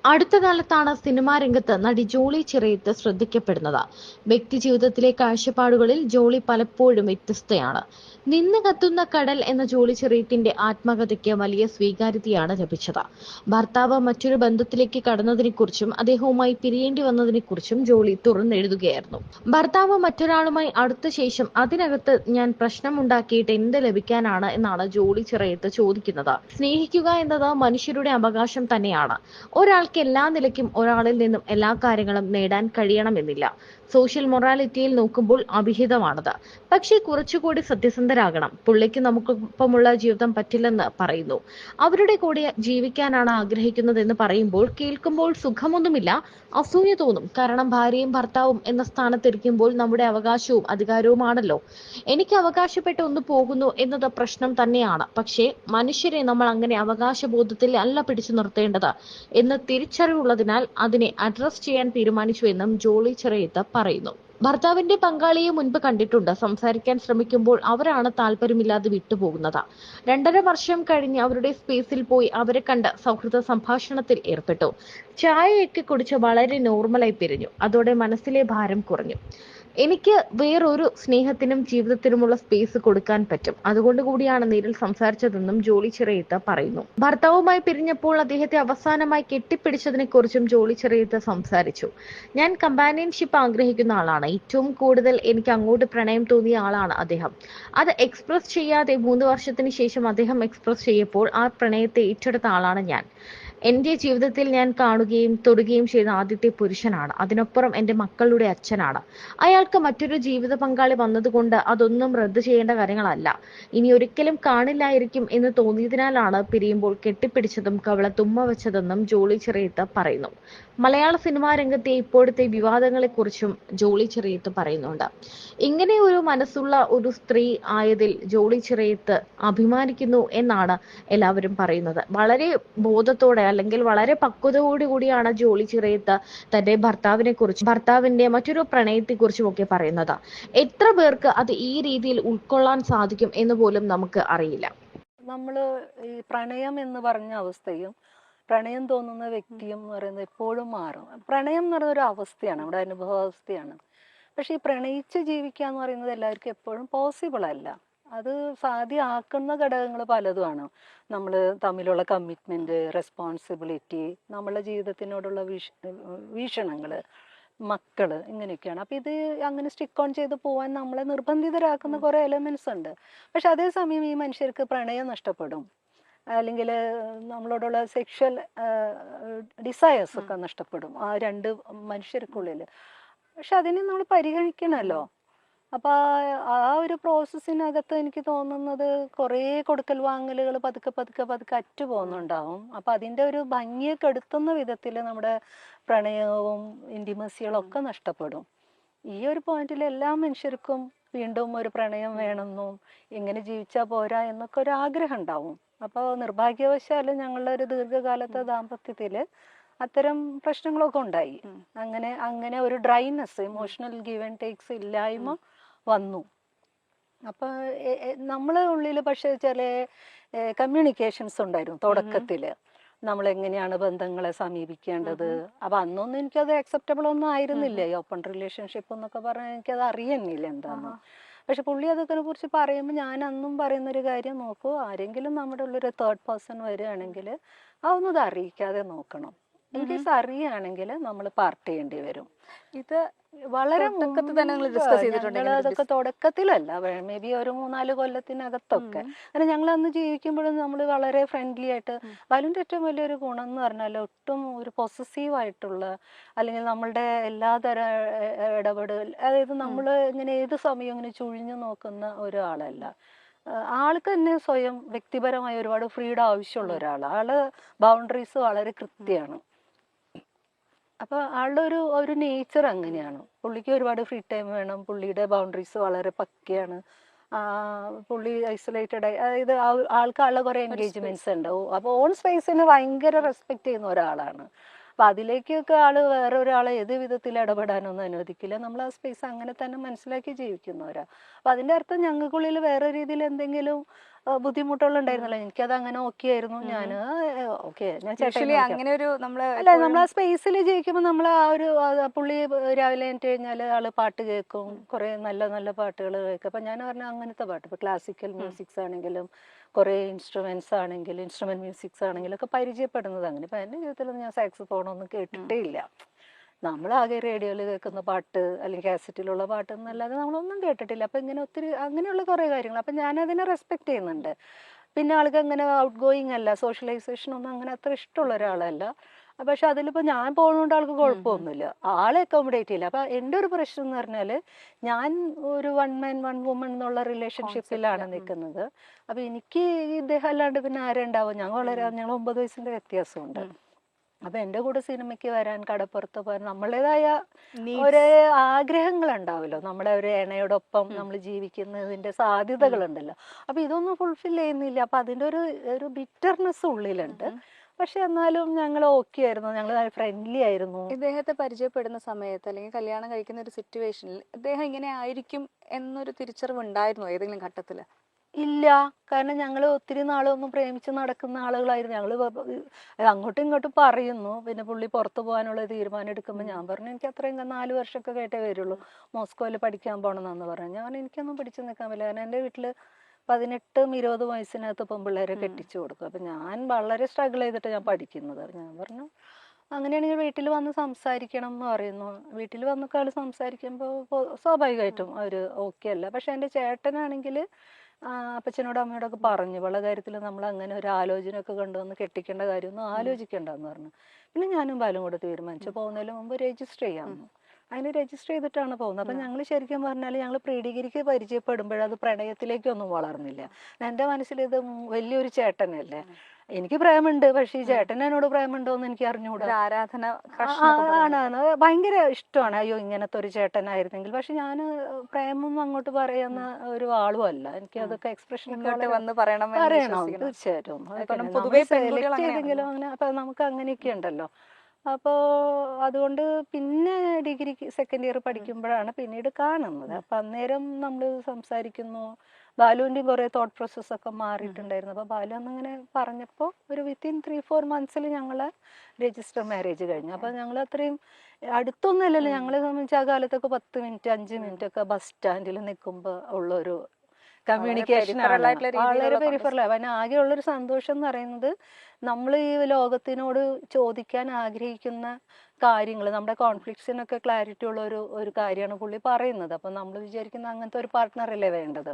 അടുത്ത കാലത്താണ് സിനിമാ രംഗത്ത് നടി ജോളി ചെറിയത്ത് ശ്രദ്ധിക്കപ്പെടുന്നത്. വ്യക്തിജീവിതത്തിലെ കാഴ്ചപ്പാടുകളിൽ ജോളി പലപ്പോഴും വ്യത്യസ്തയാണ്. നിന്ന് കത്തുന്ന കടൽ എന്ന ജോളി ചെറിയത്തിന്റെ ആത്മകഥയ്ക്ക് വലിയ സ്വീകാര്യതയാണ് ലഭിച്ചത്. ഭർത്താവ് മറ്റൊരു ബന്ധത്തിലേക്ക് കടന്നതിനെക്കുറിച്ചും അദ്ദേഹവുമായി പിരിയേണ്ടി വന്നതിനെക്കുറിച്ചും ജോളി തുറന്നെഴുതുകയായിരുന്നു. ഭർത്താവ് മറ്റൊരാളുമായി അടുത്ത ശേഷം അതിനകത്ത് ഞാൻ പ്രശ്നമുണ്ടാക്കിയിട്ട് എന്ത് ലഭിക്കാനാണ് എന്നാണ് ജോളി ചെറിയത്ത് ചോദിക്കുന്നത്. സ്നേഹിക്കുക എന്നത് മനുഷ്യരുടെ അവകാശം തന്നെയാണ്. ഒരാൾക്ക് എല്ലാ നിലയ്ക്കും ഒരാളിൽ നിന്നും എല്ലാ കാര്യങ്ങളും നേടാൻ കഴിയണമെന്നില്ല. സോഷ്യൽ മൊറാലിറ്റിയിൽ നോക്കുമ്പോൾ അഭിഹിതമാണത്. പക്ഷേ കുറച്ചുകൂടി സത്യസന്ധരാകണം. പുള്ളിക്ക് നമുക്കൊപ്പമുള്ള ജീവിതം പറ്റില്ലെന്ന് പറയുന്നു. അവരുടെ കൂടെ ജീവിക്കാനാണ് ആഗ്രഹിക്കുന്നതെന്ന് പറയുമ്പോൾ കേൾക്കുമ്പോൾ സുഖമൊന്നുമില്ല, അസൂയ തോന്നും. കാരണം ഭാര്യയും ഭർത്താവും എന്ന സ്ഥാനത്തിരിക്കുമ്പോൾ നമ്മുടെ അവകാശവും അധികാരവുമാണല്ലോ. എനിക്ക് അവകാശപ്പെട്ട് ഒന്ന് പോകുന്നു എന്നത് പ്രശ്നം തന്നെയാണ്. പക്ഷേ മനുഷ്യരെ നമ്മൾ അങ്ങനെ അവകാശബോധത്തിൽ അല്ല പിടിച്ചു നിർത്തേണ്ടത് എന്ന് തിരിച്ചറിവുള്ളതിനാൽ അതിനെ അഡ്രസ് ചെയ്യാൻ തീരുമാനിച്ചു എന്നും ജോളി ചെറിയത്ത് പറയുന്നു. ഭർത്താവിന്റെ പങ്കാളിയെ മുൻപ് കണ്ടിട്ടുണ്ട്. സംസാരിക്കാൻ ശ്രമിക്കുമ്പോൾ അവരാണ് താല്പര്യമില്ലാതെ വിട്ടുപോകുന്നത്. 2.5 വർഷം കഴിഞ്ഞ് അവരുടെ സ്പേസിൽ പോയി അവരെ കണ്ട് സൗഹൃദ സംഭാഷണത്തിൽ ഏർപ്പെട്ടു. ചായയൊക്കെ കുടിച്ച് വളരെ നോർമലായി പിരിഞ്ഞു. അതോടെ മനസ്സിലെ ഭാരം കുറഞ്ഞു. എനിക്ക് വേറൊരു സ്നേഹത്തിനും ജീവിതത്തിനുമുള്ള സ്പേസ് കൊടുക്കാൻ പറ്റും. അതുകൊണ്ട് കൂടിയാണ് നേരിൽ സംസാരിച്ചതെന്നും ജോളി ചെറിയത്ത് പറയുന്നു. ഭർത്താവുമായി പിരിഞ്ഞപ്പോൾ അദ്ദേഹത്തെ അവസാനമായി കെട്ടിപ്പിടിച്ചതിനെ കുറിച്ചും ജോളി ചെറിയത്ത് സംസാരിച്ചു. ഞാൻ കമ്പാനിയൻഷിപ്പ് ആഗ്രഹിക്കുന്ന ആളാണ്. ഏറ്റവും കൂടുതൽ എനിക്ക് അങ്ങോട്ട് പ്രണയം തോന്നിയ ആളാണ് അദ്ദേഹം. അത് എക്സ്പ്രസ് ചെയ്യാതെ 3 വർഷത്തിന് ശേഷം അദ്ദേഹം എക്സ്പ്രസ് ചെയ്യപ്പോൾ ആ പ്രണയത്തെ ഏറ്റെടുത്ത ആളാണ് ഞാൻ. എന്റെ ജീവിതത്തിൽ ഞാൻ കാണുകയും തൊടുകയും ചെയ്ത ആദ്യത്തെ പുരുഷനാണ്. അതിനപ്പുറം എന്റെ മക്കളുടെ അച്ഛനാണ്. അയാൾക്ക് മറ്റൊരു ജീവിത പങ്കാളി വന്നതുകൊണ്ട് അതൊന്നും റദ്ദ് ചെയ്യേണ്ട കാര്യങ്ങളല്ല. ഇനി ഒരിക്കലും കാണില്ലായിരിക്കും എന്ന് തോന്നിയതിനാലാണ് പിരിയുമ്പോൾ കെട്ടിപ്പിടിച്ചതും കവളത്ത് ഉമ്മ വെച്ചതെന്നും ജോളി ചെറിയത്ത് പറയുന്നു. മലയാള സിനിമാ രംഗത്തെ ഇപ്പോഴത്തെ വിവാദങ്ങളെക്കുറിച്ചും ജോളി ചെറിയത്ത് പറയുന്നുണ്ട്. ഇങ്ങനെ ഒരു മനസ്സുള്ള ഒരു സ്ത്രീ ആയതിൽ ജോളി ചെറിയത്ത് അഭിമാനിക്കുന്നു എന്നാണ് എല്ലാവരും പറയുന്നത്. വളരെ ബോധത്തോടെ അല്ലെങ്കിൽ വളരെ പക്വതയോടു കൂടിയാണ് ജോളി ചെറിയത്ത് തന്റെ ഭർത്താവിന്റെ മറ്റൊരു പ്രണയത്തെക്കുറിച്ചും ഒക്കെ പറയുന്നത്. എത്ര പേർക്ക് അത് ഈ രീതിയിൽ ഉൾക്കൊള്ളാൻ സാധിക്കും എന്ന് പോലും നമുക്ക് അറിയില്ല. നമ്മള് ഈ പ്രണയം എന്ന് പറഞ്ഞ അവസ്ഥയും പ്രണയം തോന്നുന്ന വ്യക്തിയും എന്ന് പറയുന്നത് എപ്പോഴും മാറും. പ്രണയം എന്ന് പറയുന്ന ഒരു അവസ്ഥയാണ്, നമ്മുടെ അനുഭവാവസ്ഥയാണ്. പക്ഷെ ഈ പ്രണയിച്ച് ജീവിക്കുക എന്ന് പറയുന്നത് എല്ലാവർക്കും എപ്പോഴും പോസിബിൾ അല്ല. അത് സാധ്യമാക്കുന്ന ഘടകങ്ങൾ പലതുമാണ്. നമ്മൾ തമ്മിലുള്ള കമ്മിറ്റ്മെന്റ്, റെസ്പോൺസിബിലിറ്റി, നമ്മളുടെ ജീവിതത്തിനോടുള്ള വീക്ഷണങ്ങൾ, മക്കള്, ഇങ്ങനെയൊക്കെയാണ്. അപ്പൊ ഇത് അങ്ങനെ സ്റ്റിക്ക് ഓൺ ചെയ്ത് പോവാൻ നമ്മളെ നിർബന്ധിതരാക്കുന്ന കുറെ എലമെന്റ്സ് ഉണ്ട്. പക്ഷെ അതേസമയം ഈ മനുഷ്യർക്ക് പ്രണയം നഷ്ടപ്പെടും, അല്ലെങ്കിൽ നമ്മളോടുള്ള സെക്ഷൽ ഡിസയേഴ്സ് ഒക്കെ നഷ്ടപ്പെടും ആ രണ്ട് മനുഷ്യർക്കുള്ളിൽ. പക്ഷെ അതിനെ നമ്മൾ പരിഗണിക്കണമല്ലോ. അപ്പൊ ആ ഒരു പ്രോസസ്സിനകത്ത് എനിക്ക് തോന്നുന്നത് കുറേ കൊടുക്കൽ വാങ്ങലുകൾ പതുക്കെ പതുക്കെ പതുക്കെ അറ്റു പോകുന്നുണ്ടാവും. അപ്പൊ അതിന്റെ ഒരു ഭംഗിയെ കെടുത്തുന്ന വിധത്തിൽ നമ്മുടെ പ്രണയവും ഇന്റിമസികളും ഒക്കെ നഷ്ടപ്പെടും. ഈ ഒരു പോയിന്റിൽ എല്ലാ മനുഷ്യർക്കും വീണ്ടും ഒരു പ്രണയം വേണമെന്നും എങ്ങനെ ജീവിച്ചാൽ പോരാ എന്നൊക്കെ ഒരു ആഗ്രഹം ഉണ്ടാവും. അപ്പോൾ നിർഭാഗ്യവശാല് ഞങ്ങളുടെ ഒരു ദീർഘകാലത്തെ ദാമ്പത്യത്തില് അത്തരം പ്രശ്നങ്ങളൊക്കെ ഉണ്ടായി. അങ്ങനെ ഒരു dryness, emotional give and takes ഇല്ലായ്മ വന്നു. അപ്പൊ നമ്മളെ ഉള്ളിൽ പക്ഷെ ചില കമ്മ്യൂണിക്കേഷൻസ് ഉണ്ടായിരുന്നു തുടക്കത്തില്. നമ്മൾ എങ്ങനെയാണ് ബന്ധങ്ങളെ സമീപിക്കേണ്ടത്. അപ്പൊ അന്നൊന്നും എനിക്കത് അക്സെപ്റ്റബിൾ ഒന്നും ആയിരുന്നില്ല. ഈ ഓപ്പൺ റിലേഷൻഷിപ്പ് എന്നൊക്കെ പറഞ്ഞാൽ എനിക്കത് അറിയുന്നില്ല എന്താന്ന്. പക്ഷെ പുള്ളി അതൊക്കെ കുറിച്ച് പറയുമ്പോൾ ഞാൻ അന്നും പറയുന്നൊരു കാര്യം, നോക്കൂ, ആരെങ്കിലും നമ്മുടെ ഉള്ളൊരു തേർഡ് പേഴ്സൺ വരികയാണെങ്കിൽ അതൊന്നും ഇത് അറിയിക്കാതെ നോക്കണം. ഇൻകേസ് അറിയുകയാണെങ്കിൽ നമ്മൾ പാർട്ട് ചെയ്യേണ്ടി വരും. ഇത് വളരെ അതൊക്കെ തുടക്കത്തിലല്ല, മേ ബി ഒരു 3-4 കൊല്ലത്തിനകത്തൊക്കെ. കാരണം ഞങ്ങൾ അന്ന് ജീവിക്കുമ്പോഴും നമ്മൾ വളരെ ഫ്രണ്ട്ലി ആയിട്ട്. ബാലുവിന്റെ ഏറ്റവും വലിയൊരു ഗുണം എന്ന് പറഞ്ഞാൽ ഒട്ടും ഒരു പൊസസീവ് ആയിട്ടുള്ള, അല്ലെങ്കിൽ നമ്മളുടെ എല്ലാതരം ഇടപെടൽ, അതായത് നമ്മൾ ഇങ്ങനെ ഏത് സമയവും ഇങ്ങനെ ചുഴിഞ്ഞു നോക്കുന്ന ഒരാളല്ല. ആൾക്ക് തന്നെ സ്വയം വ്യക്തിപരമായ ഒരുപാട് ഫ്രീഡം ആവശ്യമുള്ള ഒരാളാണ്. ആള് ബൗണ്ടറീസ് വളരെ കൃത്യമാണ്. അപ്പൊ ആളുടെ ഒരു നേച്ചർ അങ്ങനെയാണ്. പുള്ളിക്ക് ഒരുപാട് ഫ്രീ ടൈം വേണം, പുള്ളിയുടെ ബൗണ്ടറീസ് വളരെ പക്കയാണ്. പുള്ളി ഐസൊലേറ്റഡ്, അതായത് ആൾക്ക് ആളുടെ കുറെ എൻഗേജ്മെന്റ്സ് ഉണ്ട്. അപ്പൊ ഓൺ സ്പേസിന് ഭയങ്കര റെസ്പെക്ട് ചെയ്യുന്ന ഒരാളാണ്. അപ്പൊ അതിലേക്കൊക്കെ ആള് വേറെ ഒരാളെ ഏത് വിധത്തിൽ ഇടപെടാനൊന്നും അനുവദിക്കില്ല. നമ്മൾ ആ സ്പേസ് അങ്ങനെ തന്നെ മനസ്സിലാക്കി ജീവിക്കുന്നവരാ. അപ്പൊ അതിന്റെ അർത്ഥം ഞങ്ങൾക്കുള്ളിൽ വേറെ രീതിയിൽ എന്തെങ്കിലും ബുദ്ധിമുട്ടുകളുണ്ടായിരുന്നല്ലോ. എനിക്കത് അങ്ങനെ ഓക്കെ ആയിരുന്നു. ഞാൻ ഓക്കെ ഞാൻ ചേട്ടനെ അങ്ങനെ ഒരു അല്ല, നമ്മൾ ആ സ്പേസിൽ ജീവിക്കുമ്പോൾ നമ്മൾ ആ ഒരു പുള്ളി രാവിലെ എണീറ്റ് കഴിഞ്ഞാൽ ആള് പാട്ട് കേൾക്കും, കുറെ നല്ല നല്ല പാട്ടുകൾ കേൾക്കും. അപ്പൊ ഞാൻ പറഞ്ഞ അങ്ങനത്തെ പാട്ട്, ഇപ്പൊ ക്ലാസിക്കൽ മ്യൂസിക്സ് ആണെങ്കിലും കുറെ ഇൻസ്ട്രുമെന്റ് മ്യൂസിക്സ് ആണെങ്കിലും ഒക്കെ പരിചയപ്പെടുന്നത് അങ്ങനെ. ഇപ്പൊ എന്റെ ജീവിതത്തിലൊന്നും ഞാൻ സാക്സോഫോണൊന്നും കേട്ടിട്ടേ ഇല്ല. നമ്മളാകെ റേഡിയോയിൽ കേൾക്കുന്ന പാട്ട് അല്ലെങ്കിൽ കാസറ്റിലുള്ള പാട്ട് എന്നല്ലാതെ നമ്മളൊന്നും കേട്ടിട്ടില്ല. അപ്പൊ ഇങ്ങനെ ഒത്തിരി അങ്ങനെയുള്ള കുറെ കാര്യങ്ങൾ. അപ്പൊ ഞാൻ അതിനെ റെസ്പെക്ട് ചെയ്യുന്നുണ്ട്. പിന്നെ ആൾക്ക് അങ്ങനെ ഔട്ട് ഗോയിങ് അല്ല, സോഷ്യലൈസേഷൻ ഒന്നും അങ്ങനെ അത്ര ഇഷ്ടമുള്ള ഒരാളല്ല. പക്ഷെ അതിലിപ്പോ ഞാൻ പോകുന്നതുകൊണ്ട് ആൾക്ക് കുഴപ്പമൊന്നുമില്ല, ആളെ അക്കോമഡേറ്റ് ചെയ്യില്ല. അപ്പൊ എന്റെ ഒരു പ്രശ്നം എന്ന് പറഞ്ഞാല് ഞാൻ ഒരു 1 man 1 woman എന്നുള്ള റിലേഷൻഷിപ്പിലാണ് നിൽക്കുന്നത്. അപ്പൊ എനിക്ക് ഇദ്ദേഹം അല്ലാണ്ട് പിന്നെ ആരുണ്ടാവും? ഞങ്ങൾ 9 വയസ്സിന്റെ വ്യത്യാസമുണ്ട്. അപ്പൊ എന്റെ കൂടെ സിനിമയ്ക്ക് വരാൻ, കടപ്പുറത്ത് പോകാൻ നമ്മുടേതായ ഒരേ ആഗ്രഹങ്ങൾ ഉണ്ടാവുമല്ലോ. നമ്മുടെ ഒരു ഇണയോടൊപ്പം നമ്മൾ ജീവിക്കുന്നതിന്റെ സാധ്യതകളുണ്ടല്ലോ. അപ്പൊ ഇതൊന്നും ഫുൾഫിൽ ചെയ്യുന്നില്ല. അപ്പൊ അതിന്റെ ഒരു ബിറ്റർനെസ് ഉള്ളിലുണ്ട്. പക്ഷെ എന്നാലും ഞങ്ങൾ ഓക്കെ ആയിരുന്നു, ഞങ്ങൾ ഫ്രണ്ട്ലി ആയിരുന്നു. ഇദ്ദേഹത്തെ പരിചയപ്പെടുന്ന സമയത്ത് അല്ലെങ്കിൽ കല്യാണം കഴിക്കുന്ന ഒരു സിറ്റുവേഷനിൽ ഇദ്ദേഹം ഇങ്ങനെ ആയിരിക്കും എന്നൊരു തിരിച്ചറിവ് ഉണ്ടായിരുന്നോ ഏതെങ്കിലും ഘട്ടത്തില്? ഇല്ല, കാരണം ഞങ്ങൾ ഒത്തിരി നാളൊന്നും പ്രേമിച്ച് നടക്കുന്ന ആളുകളായിരുന്നു. ഞങ്ങൾ അങ്ങോട്ടും ഇങ്ങോട്ടും പറയുന്നു. പിന്നെ പുള്ളി പുറത്തു പോകാനുള്ള തീരുമാനം എടുക്കുമ്പോൾ ഞാൻ പറഞ്ഞു എനിക്ക് അത്രയും 4 വർഷമൊക്കെ കേട്ടേ വരുള്ളൂ, മോസ്കോയിൽ പഠിക്കാൻ പോകണമെന്ന് പറഞ്ഞു. എനിക്കൊന്നും പിടിച്ചു നിൽക്കാൻ പറ്റില്ല. കാരണം എൻ്റെ വീട്ടില് 18 20 വയസ്സിനകത്ത് പെൺപിള്ളേരെ കെട്ടിച്ചു കൊടുക്കും. അപ്പൊ ഞാൻ വളരെ സ്ട്രഗിൾ ചെയ്തിട്ട് ഞാൻ പഠിക്കുന്നത്. ഞാൻ പറഞ്ഞു അങ്ങനെയാണെങ്കിൽ വീട്ടിൽ വന്ന് സംസാരിക്കണം എന്ന് പറയുന്നു. വീട്ടിൽ വന്നൊക്കെ ആള് സംസാരിക്കുമ്പോൾ സ്വാഭാവികമായിട്ടും അവര് ഓക്കെ അല്ല. പക്ഷെ എൻ്റെ ചേട്ടനാണെങ്കിൽ അപ്പച്ചനോടും അമ്മയോടൊക്കെ പറഞ്ഞു, ഇവളുടെ കാര്യത്തിൽ നമ്മൾ അങ്ങനെ ഒരു ആലോചനയൊക്കെ കൊണ്ടുവന്ന് കെട്ടിക്കേണ്ട കാര്യമൊന്നും ആലോചിക്കേണ്ടെന്ന് പറഞ്ഞു. പിന്നെ ഞാനും ബാലും കൂടെ തീരുമാനിച്ചു പോകുന്നതിന് മുമ്പ് രജിസ്റ്റർ ചെയ്യാമെന്ന്. അതിന് രജിസ്റ്റർ ചെയ്തിട്ടാണ് പോകുന്നത്. അപ്പൊ ഞങ്ങൾ ശരിക്കും പറഞ്ഞാൽ ഞങ്ങൾ പ്രീ ഡിഗ്രിക്ക് പരിചയപ്പെടുമ്പോഴത് പ്രണയത്തിലേക്കൊന്നും വളർന്നില്ല. എൻ്റെ മനസ്സിൽ ഇത് വലിയൊരു ചേട്ടനല്ലേ, എനിക്ക് പ്രേമുണ്ട്, പക്ഷെ ഈ ചേട്ടൻ എന്നോട് പ്രേമുണ്ടോ എന്ന് എനിക്ക് അറിഞ്ഞുകൂടാ. ആരാധന ആണ്, ഭയങ്കര ഇഷ്ടമാണ്. അയ്യോ ഇങ്ങനത്തെ ഒരു ചേട്ടനായിരുന്നെങ്കിൽ. പക്ഷെ ഞാൻ പ്രേമം അങ്ങോട്ട് പറയുന്ന ഒരു ആളും അല്ല. എനിക്ക് അതൊക്കെ എക്സ്പ്രഷൻ വന്ന് പറയണം തീർച്ചയായിട്ടും. പൊതുവെ ചെയ്തെങ്കിലും അങ്ങനെ അപ്പൊ നമുക്ക് അങ്ങനെയൊക്കെ ഉണ്ടല്ലോ. അപ്പോൾ അതുകൊണ്ട് പിന്നെ ഡിഗ്രി സെക്കൻഡ് ഇയർ പഠിക്കുമ്പോഴാണ് പിന്നീട് കാണുന്നത്. അപ്പൊ അന്നേരം നമ്മൾ സംസാരിക്കുന്നു. ബാലുവിൻ്റെയും കുറെ തോട്ട് പ്രോസസ് ഒക്കെ മാറിയിട്ടുണ്ടായിരുന്നു. അപ്പൊ ബാലു അന്നിങ്ങനെ പറഞ്ഞപ്പോൾ ഒരു വിത്തിൻ 3-4 മന്ത്സിൽ ഞങ്ങള് രജിസ്റ്റർ മാരേജ് കഴിഞ്ഞു. അപ്പൊ ഞങ്ങൾ അത്രയും അടുത്തൊന്നുമല്ലല്ലോ. ഞങ്ങളെ സംബന്ധിച്ച് ആ കാലത്തൊക്കെ 10 മിനിറ്റ് 5 മിനിറ്റ് ഒക്കെ ബസ് സ്റ്റാൻഡിൽ നിൽക്കുമ്പോൾ ഉള്ളൊരു കമ്മ്യൂണിക്കേഷൻ വളരെ പെരിഫറൽ. അവന് ആകെയുള്ളൊരു സന്തോഷം എന്ന് പറയുന്നത് നമ്മൾ ഈ ലോകത്തിനോട് ചോദിക്കാൻ ആഗ്രഹിക്കുന്ന കാര്യങ്ങൾ, നമ്മുടെ കോൺഫ്ലിക്ട്സിനൊക്കെ ക്ലാരിറ്റി ഉള്ള ഒരു കാര്യമാണ് പുള്ളി പറയുന്നത്. അപ്പൊ നമ്മൾ വിചാരിക്കുന്ന അങ്ങനത്തെ ഒരു പാർട്ട്ണറല്ലേ വേണ്ടത്.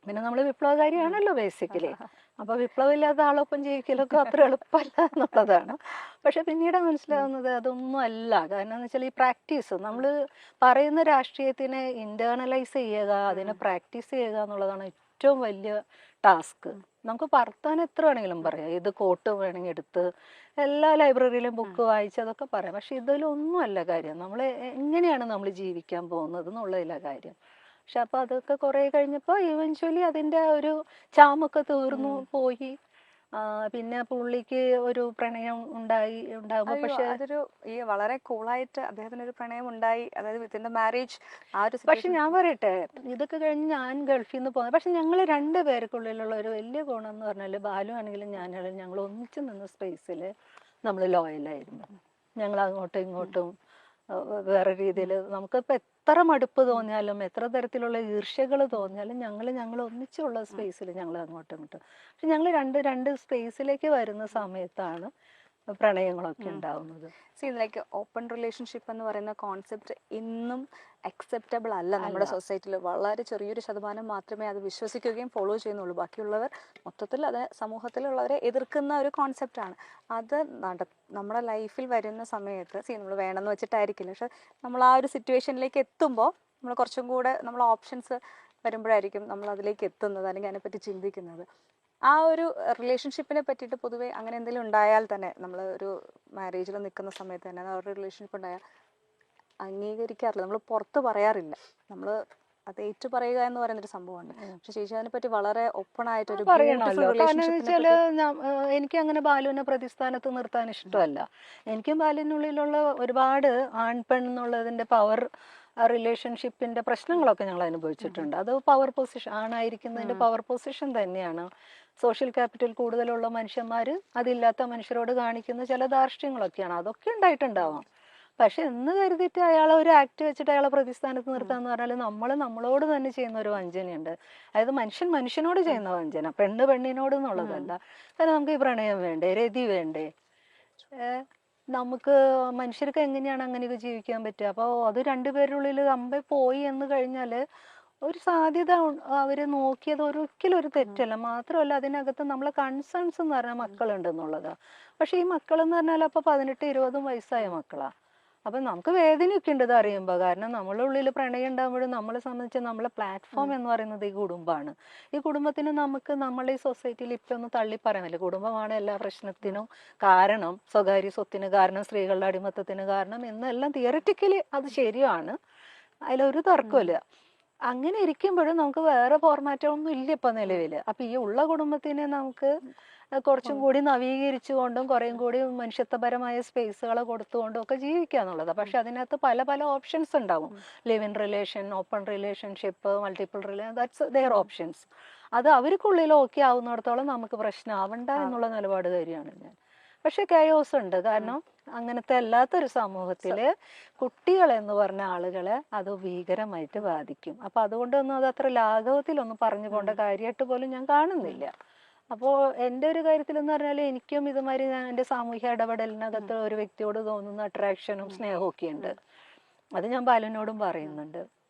പിന്നെ നമ്മൾ വിപ്ലവകാരിയാണല്ലോ ബേസിക്കലി. അപ്പൊ വിപ്ലവമില്ലാത്ത ആളൊപ്പം ജീവിക്കലൊക്കെ അത്ര എളുപ്പമല്ല എന്നുള്ളതാണ്. പക്ഷെ പിന്നീട് മനസ്സിലാവുന്നത് അതൊന്നും അല്ല. കാരണം എന്ന് വെച്ചാൽ ഈ പ്രാക്ടീസ്, നമ്മൾ പറയുന്ന രാഷ്ട്രീയത്തിനെ ഇന്റേണലൈസ് ചെയ്യുക, അതിനെ പ്രാക്ടീസ് ചെയ്യുക എന്നുള്ളതാണ് ഏറ്റവും വലിയ ടാസ്ക്. നമുക്ക് വർത്താൻ എത്ര വേണമെങ്കിലും പറയാം, ഇത് കോട്ട് വേണമെങ്കിൽ എടുത്ത് എല്ലാ ലൈബ്രറിയിലും ബുക്ക് വായിച്ച് അതൊക്കെ പറയാം. പക്ഷെ ഇതിലൊന്നും അല്ല കാര്യം. നമ്മൾ എങ്ങനെയാണ് നമ്മൾ ജീവിക്കാൻ പോകുന്നത് എന്നുള്ളതില്ല കാര്യം. പക്ഷെ അപ്പൊ അതൊക്കെ കുറെ കഴിഞ്ഞപ്പോ ഇവൻച്വലി അതിന്റെ ഒരു ചാമൊക്കെ തീർന്നു പോയി. പിന്നെ പുള്ളിക്ക് ഒരു പ്രണയം ഉണ്ടാകുമ്പോ പക്ഷെ അതൊരു ഈ വളരെ കൂളായിട്ട് അദ്ദേഹത്തിന് ഒരു പ്രണയം ഉണ്ടായി, അതായത് വിത്തിൻ മാരേജ് ആ ഒരു. പക്ഷെ ഞാൻ പറയട്ടെ, ഇതൊക്കെ കഴിഞ്ഞ് ഞാൻ ഗൾഫിൽ നിന്ന് പോകുന്നത്. പക്ഷെ ഞങ്ങൾ 2 പേർക്കുള്ളിലുള്ള ഒരു വലിയ ഗുണം എന്ന് പറഞ്ഞാല് ബാലു ആണെങ്കിലും ഞാനാണെങ്കിലും ഞങ്ങൾ ഒന്നിച്ചു നിന്ന സ്പേസിൽ നമ്മൾ ലോയലായിരുന്നു. ഞങ്ങൾ അങ്ങോട്ടും ഇങ്ങോട്ടും വേറെ രീതിയിൽ നമുക്കിപ്പോൾ എത്ര മടുപ്പ് തോന്നിയാലും എത്ര തരത്തിലുള്ള ഈർഷ്യകൾ തോന്നിയാലും ഞങ്ങൾ ഒന്നിച്ചുള്ള സ്പേസിൽ ഞങ്ങൾ അങ്ങോട്ടും ഇങ്ങോട്ടും. പക്ഷെ ഞങ്ങൾ രണ്ട് സ്പേസിലേക്ക് വരുന്ന സമയത്താണ് പ്രണയങ്ങളൊക്കെ ഉണ്ടാവുന്നത്. ലൈക്ക് ഓപ്പൺ റിലേഷൻഷിപ്പ് എന്ന് പറയുന്ന കോൺസെപ്റ്റ് ഇന്നും അക്സെപ്റ്റബിൾ അല്ല നമ്മുടെ സൊസൈറ്റിയിൽ. വളരെ ചെറിയൊരു ശതമാനം മാത്രമേ അത് വിശ്വസിക്കുകയും ഫോളോ ചെയ്യുന്നുള്ളൂ. ബാക്കിയുള്ളവർ മൊത്തത്തിൽ അത് സമൂഹത്തിലുള്ളവരെ എതിർക്കുന്ന ഒരു കോൺസെപ്റ്റാണ്. അത് നമ്മുടെ ലൈഫിൽ വരുന്ന സമയത്ത് നമ്മൾ വേണമെന്ന് വെച്ചിട്ടായിരിക്കില്ല, പക്ഷെ നമ്മൾ ആ ഒരു സിറ്റുവേഷനിലേക്ക് എത്തുമ്പോൾ നമ്മൾ കുറച്ചും കൂടെ നമ്മൾ ഓപ്ഷൻസ് വരുമ്പോഴായിരിക്കും നമ്മൾ അതിലേക്ക് എത്തുന്നത് അല്ലെങ്കിൽ അതിനെപ്പറ്റി ചിന്തിക്കുന്നത്. ആ ഒരു റിലേഷൻഷിപ്പിനെ പറ്റിയിട്ട് പൊതുവെ അങ്ങനെ എന്തെങ്കിലും ഉണ്ടായാൽ തന്നെ, നമ്മൾ ഒരു മാരേജിൽ നിൽക്കുന്ന സമയത്ത് തന്നെ ആ ഒരു റിലേഷൻഷിപ്പ് ഉണ്ടായാൽ അംഗീകരിക്കാറില്ല, നമ്മൾ പുറത്ത് പറയാറില്ല. നമ്മൾ അത് ഏറ്റു പറയുക എന്ന് പറയുന്നൊരു സംഭവമുണ്ട്. പക്ഷെ ചേച്ചി അതിനെ പറ്റി വളരെ ഓപ്പൺ ആയിട്ട് ഒരു പറയണമല്ലോ. കാരണം എന്ന് വെച്ചാല് എനിക്ക് അങ്ങനെ ബാലുവിനെ പ്രതിസ്ഥാനത്ത് നിർത്താൻ ഇഷ്ടമല്ല. എനിക്കും ബാലുവിനുള്ളിലുള്ള ഒരുപാട് ആൺ പെൺ എന്നുള്ളതിന്റെ പവർ റിലേഷൻഷിപ്പിന്റെ പ്രശ്നങ്ങളൊക്കെ ഞങ്ങൾ അനുഭവിച്ചിട്ടുണ്ട്. അത് പവർ പൊസിഷൻ, ആണായിരിക്കുന്നതിന്റെ പവർ പൊസിഷൻ തന്നെയാണ്. സോഷ്യൽ ക്യാപിറ്റൽ കൂടുതലുള്ള മനുഷ്യന്മാർ അതില്ലാത്ത മനുഷ്യരോട് കാണിക്കുന്ന ചില ധാർഷ്ട്യങ്ങളൊക്കെയാണ്. അതൊക്കെ ഉണ്ടായിട്ടുണ്ടാവാം. പക്ഷെ എന്ന് കരുതിയിട്ട് അയാളെ ഒരു ആക്ട് വെച്ചിട്ട് അയാളെ പ്രതിസ്ഥാനത്ത് നിർത്താന്ന് പറഞ്ഞാൽ നമ്മളോട് തന്നെ ചെയ്യുന്ന ഒരു വഞ്ചനയുണ്ട്. അതായത് മനുഷ്യൻ മനുഷ്യനോട് ചെയ്യുന്ന വഞ്ചന, പെണ്ണ് പെണ്ണിനോട് എന്നുള്ളതല്ല. കാരണം നമുക്ക് ഈ പ്രണയം വേണ്ടേ, രതി വേണ്ടേ, നമുക്ക് മനുഷ്യർക്ക് എങ്ങനെയാണ് അങ്ങനെയൊക്കെ ജീവിക്കാൻ പറ്റുക? അപ്പോൾ അത് രണ്ടുപേരുള്ളിൽ അമ്പെ പോയി എന്ന് കഴിഞ്ഞാൽ ഒരു സാധ്യത അവര് നോക്കിയത് ഒരിക്കലും ഒരു തെറ്റല്ല. മാത്രമല്ല അതിനകത്ത് നമ്മളെ കൺസേൺസ് എന്ന് പറഞ്ഞാൽ മക്കളുണ്ട് എന്നുള്ളതാണ്. പക്ഷെ ഈ മക്കൾ എന്ന് പറഞ്ഞാൽ അപ്പൊ 18-20 വയസ്സായ മക്കളാ. അപ്പൊ നമുക്ക് വേദനയൊക്കെ ഉണ്ട് ഇത് അറിയുമ്പോൾ. കാരണം നമ്മളെ ഉള്ളിൽ പ്രണയം ഉണ്ടാകുമ്പോഴും നമ്മളെ സംബന്ധിച്ച് നമ്മളെ പ്ലാറ്റ്ഫോം എന്ന് പറയുന്നത് ഈ കുടുംബമാണ്. ഈ കുടുംബത്തിന് നമുക്ക് നമ്മളെ ഈ സൊസൈറ്റിയിൽ ഇപ്പൊ ഒന്ന് തള്ളി പറയാൻ പറ്റില്ല. കുടുംബമാണ് എല്ലാ പ്രശ്നത്തിനും കാരണം, സ്വകാര്യ സ്വത്തിന് കാരണം, സ്ത്രീകളുടെ അടിമത്തത്തിന് കാരണം എന്നെല്ലാം തിയറിറ്റിക്കലി അത് ശരിയാണ്, അതിലൊരു തർക്കമില്ല. അങ്ങനെ ഇരിക്കുമ്പോഴും നമുക്ക് വേറെ ഫോർമാറ്റൊന്നും ഇല്ല ഇപ്പൊ നിലവില്. അപ്പൊ ഈ ഉള്ള കുടുംബത്തിനെ നമുക്ക് കുറച്ചും കൂടി നവീകരിച്ചുകൊണ്ടും കുറേയും കൂടി മനുഷ്യത്വപരമായ സ്പേസുകളെ കൊടുത്തുകൊണ്ടും ഒക്കെ ജീവിക്കാന്നുള്ളതാണ്. പക്ഷെ അതിനകത്ത് പല പല ഓപ്ഷൻസ് ഉണ്ടാവും. Live in relation, open relationship, multiple relation, that's their options. അത് അവർക്കുള്ളിൽ ഓക്കെ ആവുന്നിടത്തോളം നമുക്ക് പ്രശ്നമാവണ്ട എന്നുള്ള നിലപാടുകാരിയാണ് ഞാൻ. പക്ഷെ കയോസ് ഉണ്ട്. കാരണം അങ്ങനത്തെ അല്ലാത്തൊരു സമൂഹത്തില് കുട്ടികൾ എന്ന് പറഞ്ഞ ആളുകളെ അത് ഭീകരമായിട്ട് ബാധിക്കും. അപ്പൊ അതുകൊണ്ടൊന്നും അത് അത്ര ലാഘവത്തിലൊന്നും പറഞ്ഞുകൊണ്ട് കാര്യമായിട്ട് പോലും ഞാൻ കാണുന്നില്ല. അപ്പോൾ എൻ്റെ ഒരു കാര്യത്തിൽ എന്ന് പറഞ്ഞാൽ എനിക്കും ഇതുമാതിരി ഞാൻ എൻ്റെ സാമൂഹ്യ ഇടപെടലിനകത്ത് ഒരു വ്യക്തിയോട് തോന്നുന്ന അട്രാക്ഷനും സ്നേഹവും ഒക്കെ ഉണ്ട്. അത് ഞാൻ ബാലനോടും പറയുന്നുണ്ട്.